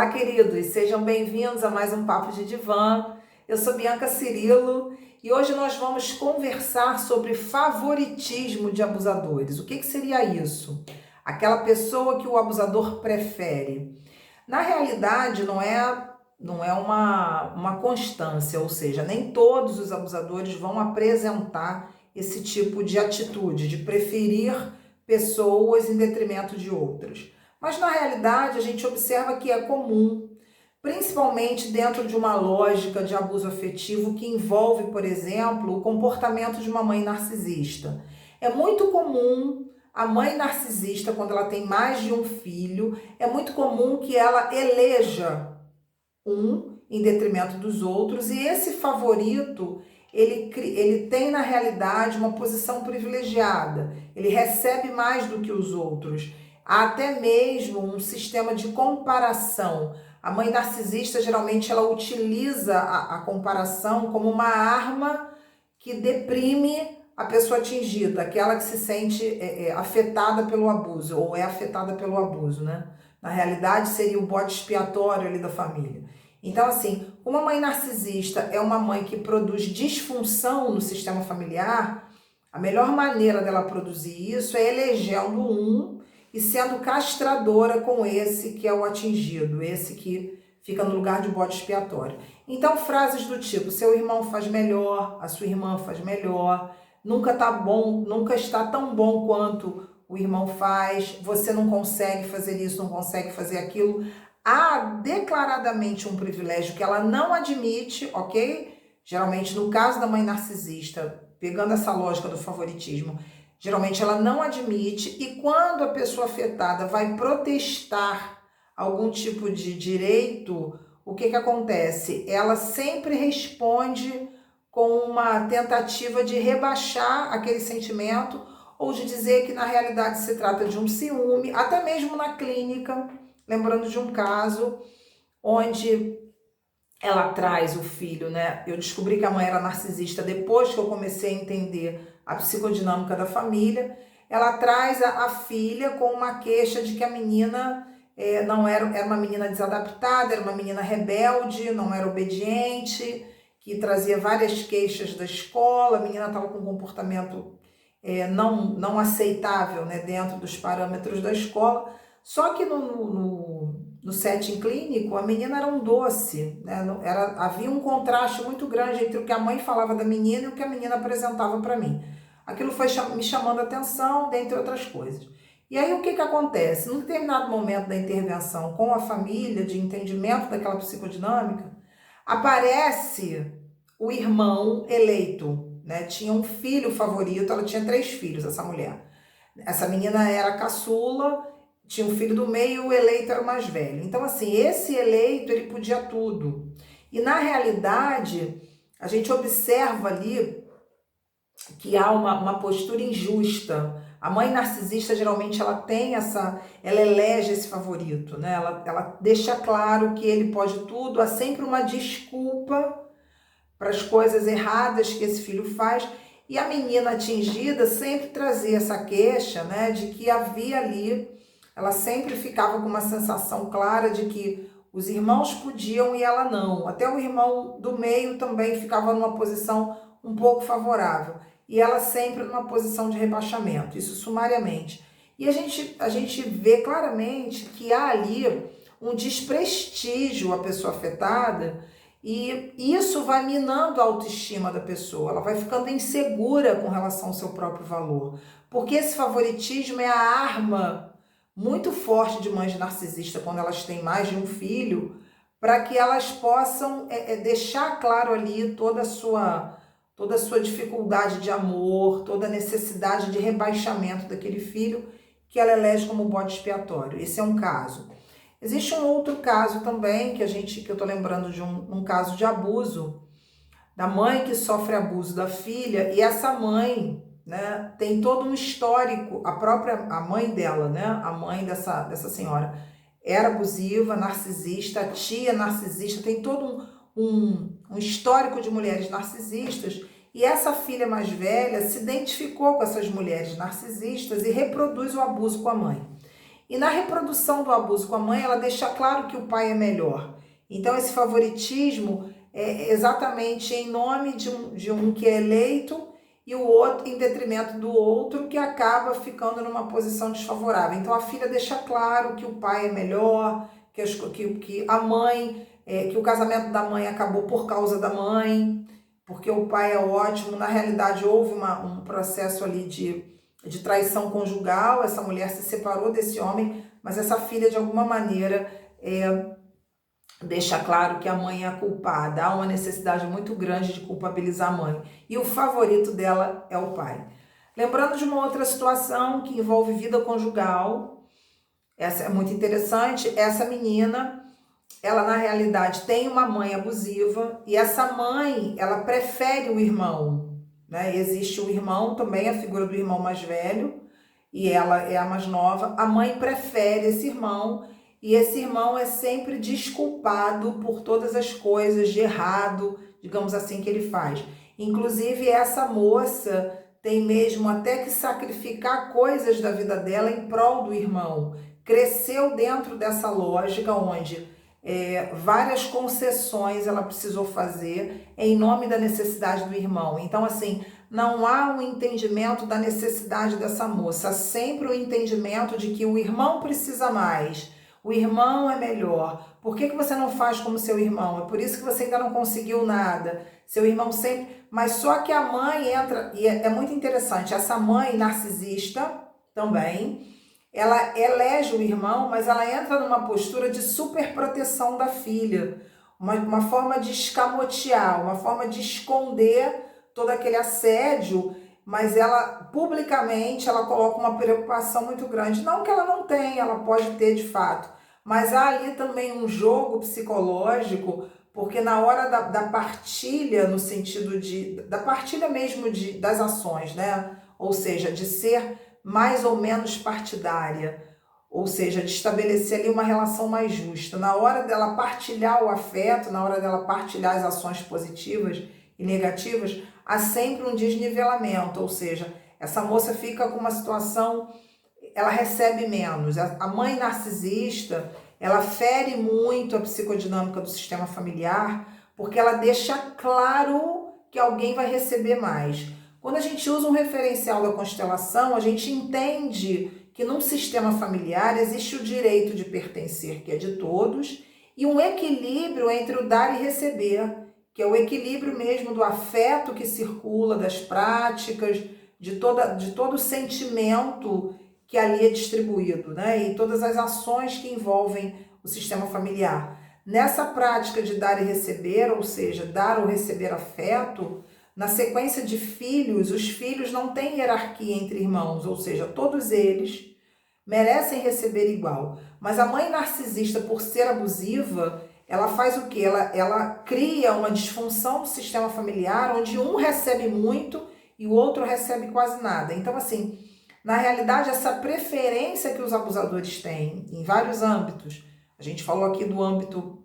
Olá, queridos, sejam bem-vindos a mais um Papo de Divã. Eu sou Bianca Cirilo e hoje nós vamos conversar sobre favoritismo de abusadores. O que seria isso? Aquela pessoa que o abusador prefere. Na realidade, não é uma constância, ou seja, nem todos os abusadores vão apresentar esse tipo de atitude, de preferir pessoas em detrimento de outras. Mas na realidade a gente observa que é comum, principalmente dentro de uma lógica de abuso afetivo que envolve, por exemplo, o comportamento de uma mãe narcisista. É muito comum a mãe narcisista, quando ela tem mais de um filho, é muito comum que ela eleja um em detrimento dos outros, e esse favorito, ele tem na realidade uma posição privilegiada, ele recebe mais do que os outros. Há até mesmo um sistema de comparação. A mãe narcisista, geralmente, ela utiliza a comparação como uma arma que deprime a pessoa atingida, aquela que se sente afetada pelo abuso, ou é afetada pelo abuso, né? Na realidade, seria o bode expiatório ali da família. Então, assim, uma mãe narcisista é uma mãe que produz disfunção no sistema familiar. A melhor maneira dela produzir isso é elegendo um e sendo castradora com esse que é o atingido, esse que fica no lugar de bode expiatório. Então, frases do tipo: seu irmão faz melhor, a sua irmã faz melhor, nunca tá bom, nunca está tão bom quanto o irmão faz, você não consegue fazer isso, não consegue fazer aquilo. Há declaradamente um privilégio que ela não admite, ok? Geralmente, no caso da mãe narcisista, pegando essa lógica do favoritismo, geralmente ela não admite, e quando a pessoa afetada vai protestar algum tipo de direito, o que acontece? Ela sempre responde com uma tentativa de rebaixar aquele sentimento ou de dizer que na realidade se trata de um ciúme, até mesmo na clínica. Lembrando de um caso onde ela traz o filho, né? Eu descobri que a mãe era narcisista depois que eu comecei a entender a psicodinâmica da família. Ela traz a filha com uma queixa de que a menina não era uma menina desadaptada, era uma menina rebelde, não era obediente, que trazia várias queixas da escola. A menina estava com um comportamento não aceitável, né, dentro dos parâmetros da escola. Só que no setting clínico, a menina era um doce, né? Havia um contraste muito grande entre o que a mãe falava da menina e o que a menina apresentava para mim. Aquilo foi me chamando a atenção, dentre outras coisas. E aí o que acontece? Num determinado momento da intervenção com a família, de entendimento daquela psicodinâmica, aparece o irmão eleito, né? Tinha um filho favorito, ela tinha 3 filhos, essa mulher. Essa menina era caçula, tinha um filho do meio, o eleito era o mais velho. Então, assim, esse eleito, ele podia tudo. E, na realidade, a gente observa ali que há uma postura injusta. A mãe narcisista, geralmente, ela elege esse favorito, né? Ela deixa claro que ele pode tudo, há sempre uma desculpa para as coisas erradas que esse filho faz. E a menina atingida sempre trazia essa queixa, né, de que havia ali, ela sempre ficava com uma sensação clara de que os irmãos podiam e ela não. Até o irmão do meio também ficava numa posição um pouco favorável. E ela sempre numa posição de rebaixamento, isso sumariamente. E a gente vê claramente que há ali um desprestígio à pessoa afetada, e isso vai minando a autoestima da pessoa, ela vai ficando insegura com relação ao seu próprio valor. Porque esse favoritismo é a arma muito forte de mães narcisistas quando elas têm mais de um filho, para que elas possam deixar claro ali toda a sua dificuldade de amor, toda a necessidade de rebaixamento daquele filho que ela elege como bode expiatório. Esse é um caso. Existe um outro caso também, que eu tô lembrando de um caso de abuso, da mãe que sofre abuso da filha, e essa mãe, né, tem todo um histórico, a mãe dela, né, a mãe dessa senhora, era abusiva, narcisista, a tia narcisista, tem todo um histórico de mulheres narcisistas, e essa filha mais velha se identificou com essas mulheres narcisistas e reproduz o abuso com a mãe. E na reprodução do abuso com a mãe, ela deixa claro que o pai é melhor. Então, esse favoritismo é exatamente em nome de um que é eleito e o outro em detrimento do outro, que acaba ficando numa posição desfavorável. Então, a filha deixa claro que o pai é melhor, que a mãe, que o casamento da mãe acabou por causa da mãe, porque o pai é ótimo. Na realidade, houve um processo ali de traição conjugal, essa mulher se separou desse homem, mas essa filha, de alguma maneira, deixa claro que a mãe é a culpada. Há uma necessidade muito grande de culpabilizar a mãe. E o favorito dela é o pai. Lembrando de uma outra situação que envolve vida conjugal, essa é muito interessante. Essa menina, ela na realidade tem uma mãe abusiva e essa mãe, ela prefere o irmão, né? Existe o irmão também, a figura do irmão mais velho, e ela é a mais nova. A mãe prefere esse irmão e esse irmão é sempre desculpado por todas as coisas de errado, digamos assim, que ele faz. Inclusive, essa moça tem mesmo até que sacrificar coisas da vida dela em prol do irmão. Cresceu dentro dessa lógica onde várias concessões ela precisou fazer em nome da necessidade do irmão. Então, assim, não há um entendimento da necessidade dessa moça, há sempre o entendimento de que o irmão precisa mais, o irmão é melhor. Por que você não faz como seu irmão? É por isso que você ainda não conseguiu nada. Seu irmão sempre... Mas só que a mãe entra, e é muito interessante, essa mãe narcisista também, ela elege o irmão, mas ela entra numa postura de superproteção da filha, uma forma de escamotear, uma forma de esconder todo aquele assédio, mas ela, publicamente, ela coloca uma preocupação muito grande. Não que ela não tenha, ela pode ter de fato, mas há ali também um jogo psicológico, porque na hora da partilha, no sentido da partilha mesmo das ações, né? Ou seja, de ser mais ou menos partidária, ou seja, de estabelecer ali uma relação mais justa. Na hora dela partilhar o afeto, na hora dela partilhar as ações positivas e negativas, há sempre um desnivelamento, ou seja, essa moça fica com uma situação, ela recebe menos. A mãe narcisista, ela fere muito a psicodinâmica do sistema familiar, porque ela deixa claro que alguém vai receber mais. Quando a gente usa um referencial da constelação, a gente entende que num sistema familiar existe o direito de pertencer, que é de todos, e um equilíbrio entre o dar e receber, que é o equilíbrio mesmo do afeto que circula, das práticas, de todo o sentimento que ali é distribuído, né? E todas as ações que envolvem o sistema familiar. Nessa prática de dar e receber, ou seja, dar ou receber afeto, na sequência de filhos, os filhos não têm hierarquia entre irmãos, ou seja, todos eles merecem receber igual. Mas a mãe narcisista, por ser abusiva, ela faz o quê? Ela cria uma disfunção do sistema familiar, onde um recebe muito e o outro recebe quase nada. Então, assim, na realidade, essa preferência que os abusadores têm em vários âmbitos, a gente falou aqui do âmbito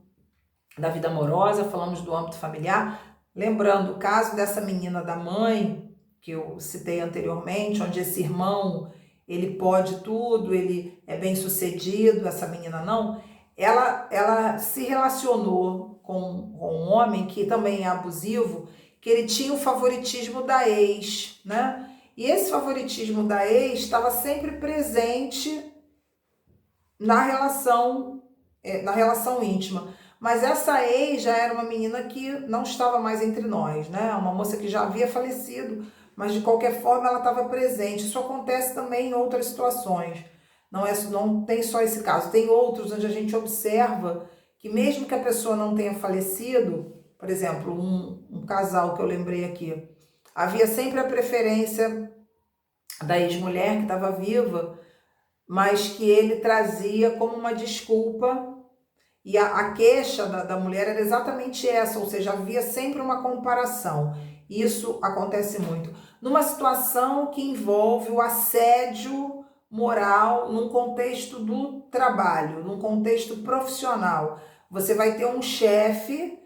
da vida amorosa, falamos do âmbito familiar. Lembrando o caso dessa menina da mãe, que eu citei anteriormente, onde esse irmão, ele pode tudo, ele é bem sucedido, essa menina não, ela se relacionou com um homem que também é abusivo, que ele tinha o favoritismo da ex, né? E esse favoritismo da ex estava sempre presente na relação íntima. Mas essa ex já era uma menina que não estava mais entre nós, né? Uma moça que já havia falecido, mas de qualquer forma ela estava presente. Isso acontece também em outras situações. Não tem só esse caso, tem outros onde a gente observa que mesmo que a pessoa não tenha falecido, por exemplo, um casal que eu lembrei aqui, havia sempre a preferência da ex-mulher que estava viva, mas que ele trazia como uma desculpa. E a queixa da mulher era exatamente essa, ou seja, havia sempre uma comparação. Isso acontece muito. Numa situação que envolve o assédio moral num contexto do trabalho, num contexto profissional. Você vai ter um chefe,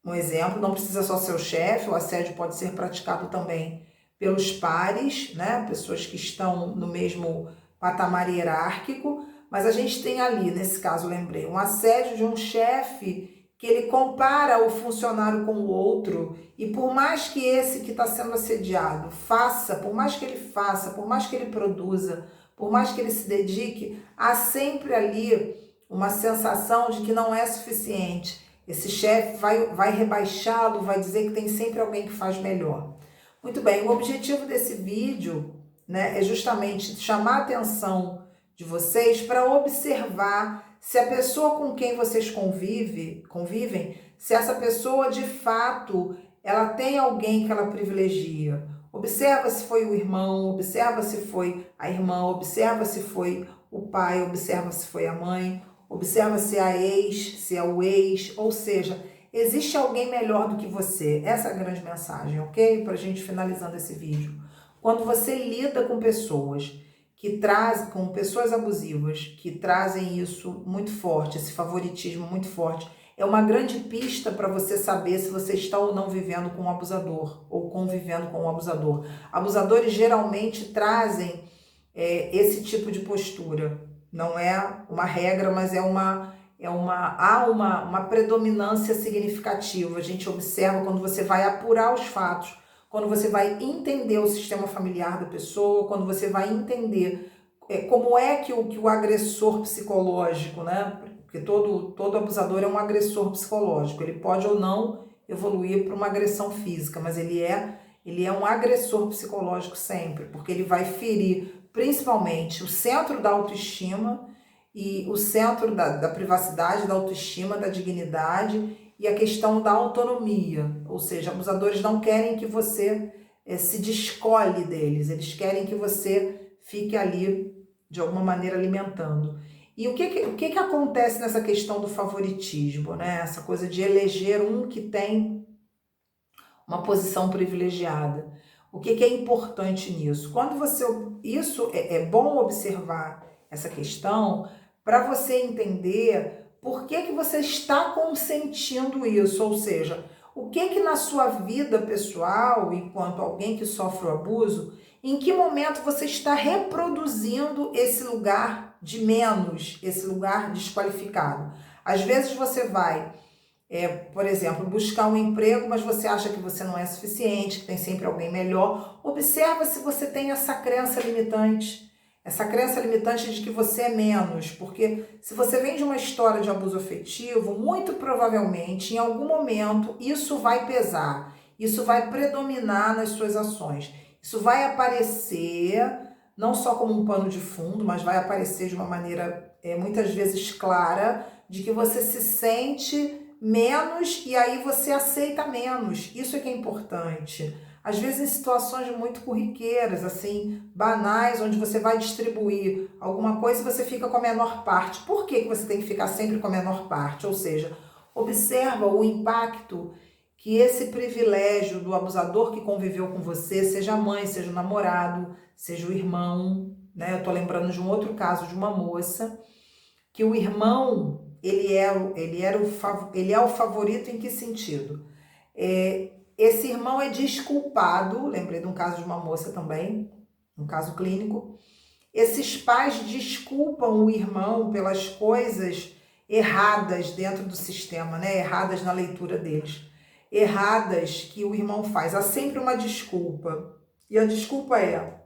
um exemplo, não precisa só ser o chefe, o assédio pode ser praticado também pelos pares, né? Pessoas que estão no mesmo patamar hierárquico, mas a gente tem ali, nesse caso, lembrei, um assédio de um chefe que ele compara o funcionário com o outro, e por mais que esse que está sendo assediado faça, por mais que ele faça, por mais que ele produza, por mais que ele se dedique, há sempre ali uma sensação de que não é suficiente. Esse chefe vai rebaixá-lo, vai dizer que tem sempre alguém que faz melhor. Muito bem, o objetivo desse vídeo, né, é justamente chamar a atenção de vocês para observar se a pessoa com quem vocês convivem, se essa pessoa de fato ela tem alguém que ela privilegia. Observa se foi o irmão, observa se foi a irmã, observa se foi o pai, observa se foi a mãe, observa se é a ex, se é o ex, ou seja, existe alguém melhor do que você. Essa é a grande mensagem, ok? Para a gente finalizando esse vídeo. Quando você lida com pessoas com pessoas abusivas, que trazem isso muito forte, esse favoritismo muito forte, é uma grande pista para você saber se você está ou não vivendo com um abusador, ou convivendo com um abusador. Abusadores geralmente trazem esse tipo de postura. Não é uma regra, mas há uma predominância significativa. A gente observa quando você vai apurar os fatos, quando você vai entender o sistema familiar da pessoa, quando você vai entender como é que o agressor psicológico, né? Porque todo abusador é um agressor psicológico. Ele pode ou não evoluir para uma agressão física, mas ele é um agressor psicológico sempre, porque ele vai ferir principalmente o centro da autoestima e o centro da privacidade, da autoestima, da dignidade e a questão da autonomia. Ou seja, abusadores não querem que você se descole deles, eles querem que você fique ali, de alguma maneira, alimentando. E o que acontece nessa questão do favoritismo, né? Essa coisa de eleger um que tem uma posição privilegiada. O que é importante nisso? Isso é bom observar essa questão para você entender por que você está consentindo isso, ou seja, o que na sua vida pessoal, enquanto alguém que sofre o abuso, em que momento você está reproduzindo esse lugar de menos, esse lugar desqualificado. Às vezes você vai, por exemplo, buscar um emprego, mas você acha que você não é suficiente, que tem sempre alguém melhor. Observa se você tem essa crença limitante de que você é menos, porque se você vem de uma história de abuso afetivo, muito provavelmente, em algum momento, isso vai pesar, isso vai predominar nas suas ações. Isso vai aparecer, não só como um pano de fundo, mas vai aparecer de uma maneira muitas vezes clara, de que você se sente menos e aí você aceita menos. Isso é que é importante. Às vezes em situações muito corriqueiras, assim, banais, onde você vai distribuir alguma coisa e você fica com a menor parte. Por que você tem que ficar sempre com a menor parte? Ou seja, observa o impacto que esse privilégio do abusador que conviveu com você, seja a mãe, seja o namorado, seja o irmão, né? Eu tô lembrando de um outro caso de uma moça, que o irmão, ele é o favorito em que sentido? Esse irmão é desculpado, lembrei de um caso de uma moça também, um caso clínico. Esses pais desculpam o irmão pelas coisas erradas dentro do sistema, né? Erradas na leitura deles, erradas que o irmão faz. Há sempre uma desculpa. E a desculpa é: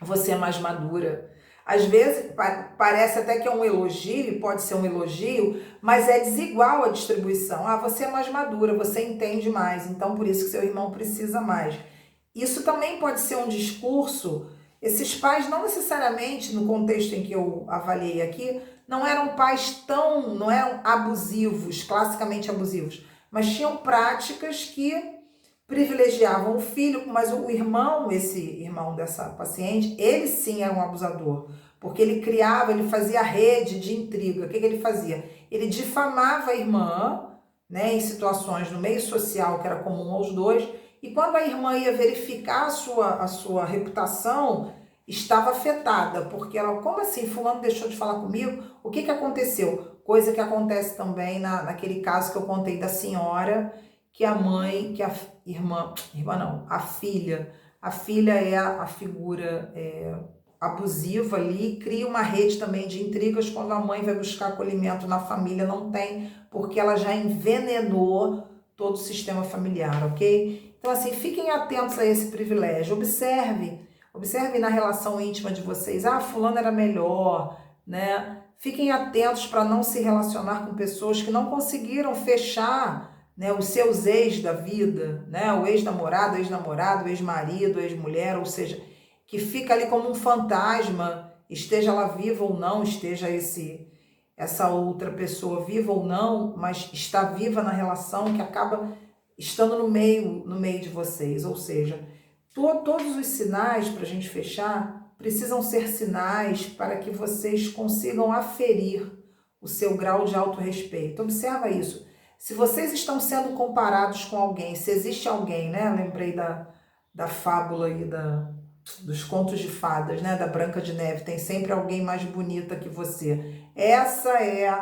você é mais madura. Às vezes parece até que é um elogio, pode ser um elogio, mas é desigual a distribuição. Ah, você é mais madura, você entende mais, então por isso que seu irmão precisa mais. Isso também pode ser um discurso. Esses pais, não necessariamente, no contexto em que eu avaliei aqui, não eram abusivos, classicamente abusivos, mas tinham práticas que privilegiavam o filho, mas o irmão, esse irmão dessa paciente, ele sim era um abusador, porque ele fazia rede de intriga. O que ele fazia? Ele difamava a irmã, né, em situações no meio social que era comum aos dois, e quando a irmã ia verificar a sua reputação, estava afetada, porque ela, como assim, fulano deixou de falar comigo? O que aconteceu? Coisa que acontece também naquele caso que eu contei da senhora, que a mãe, que a irmã não, a filha é a figura abusiva ali, cria uma rede também de intrigas quando a mãe vai buscar acolhimento na família, não tem, porque ela já envenenou todo o sistema familiar, ok? Então, assim, fiquem atentos a esse privilégio, observe na relação íntima de vocês, fulano era melhor, né? Fiquem atentos para não se relacionar com pessoas que não conseguiram fechar, né, os seus ex da vida, né? O ex-namorado, ex-marido, ex-mulher, ou seja, que fica ali como um fantasma, esteja ela viva ou não, esteja essa outra pessoa viva ou não, mas está viva na relação, que acaba estando no meio de vocês. Ou seja, todos os sinais para a gente fechar precisam ser sinais para que vocês consigam aferir o seu grau de autorrespeito. Observa isso. Se vocês estão sendo comparados com alguém, se existe alguém, né? Lembrei da fábula aí dos contos de fadas, né? Da Branca de Neve, tem sempre alguém mais bonita que você. Essa é,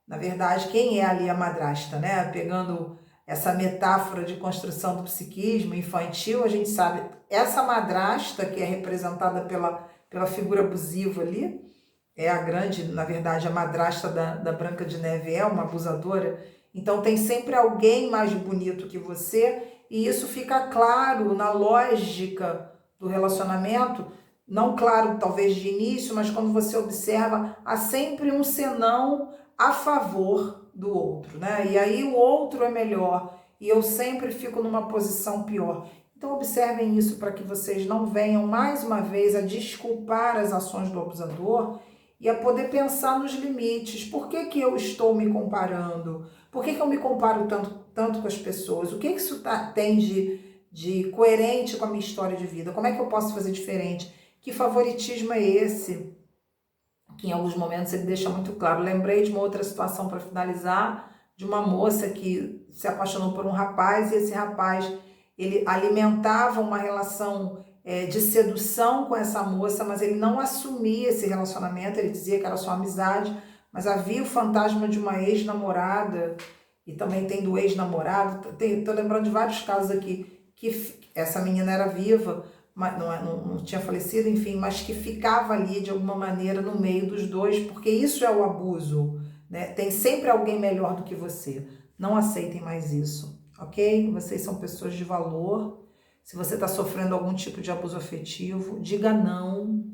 na verdade, quem é ali a madrasta, né? Pegando essa metáfora de construção do psiquismo infantil, a gente sabe, essa madrasta que é representada pela figura abusiva ali, é a grande, na verdade, a madrasta da Branca de Neve é uma abusadora, então tem sempre alguém mais bonito que você, e isso fica claro na lógica do relacionamento, não claro talvez de início, mas quando você observa, há sempre um senão a favor do outro, né? E aí o outro é melhor e eu sempre fico numa posição pior. Então observem isso para que vocês não venham mais uma vez a desculpar as ações do abusador e a poder pensar nos limites. Por que eu estou me comparando? Por que eu me comparo tanto com as pessoas? O que isso tem de coerente com a minha história de vida? Como é que eu posso fazer diferente? Que favoritismo é esse? Que em alguns momentos ele deixa muito claro. Lembrei de uma outra situação para finalizar, de uma moça que se apaixonou por um rapaz, e esse rapaz, ele alimentava uma relação de sedução com essa moça, mas ele não assumia esse relacionamento, ele dizia que era só amizade, mas havia o fantasma de uma ex-namorada, e também tem do ex-namorado, tô lembrando de vários casos aqui, que essa menina era viva, não tinha falecido, enfim, mas que ficava ali de alguma maneira no meio dos dois, porque isso é o abuso, né? Tem sempre alguém melhor do que você. Não aceitem mais isso, ok? Vocês são pessoas de valor. Se você está sofrendo algum tipo de abuso afetivo, diga não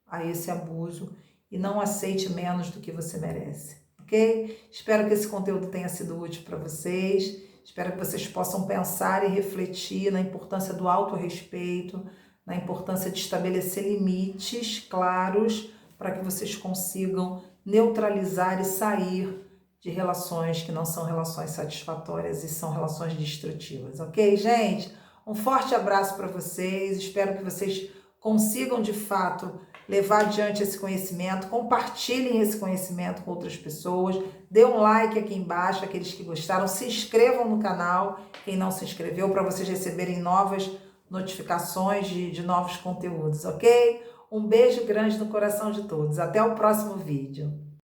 a esse abuso e não aceite menos do que você merece, ok? Espero que esse conteúdo tenha sido útil para vocês. Espero que vocês possam pensar e refletir na importância do autorrespeito, na importância de estabelecer limites claros para que vocês consigam neutralizar e sair de relações que não são relações satisfatórias e são relações destrutivas, ok, gente? Um forte abraço para vocês, espero que vocês consigam de fato levar adiante esse conhecimento, compartilhem esse conhecimento com outras pessoas, dê um like aqui embaixo, aqueles que gostaram, se inscrevam no canal, quem não se inscreveu, para vocês receberem novas notificações de novos conteúdos, ok? Um beijo grande no coração de todos. Até o próximo vídeo.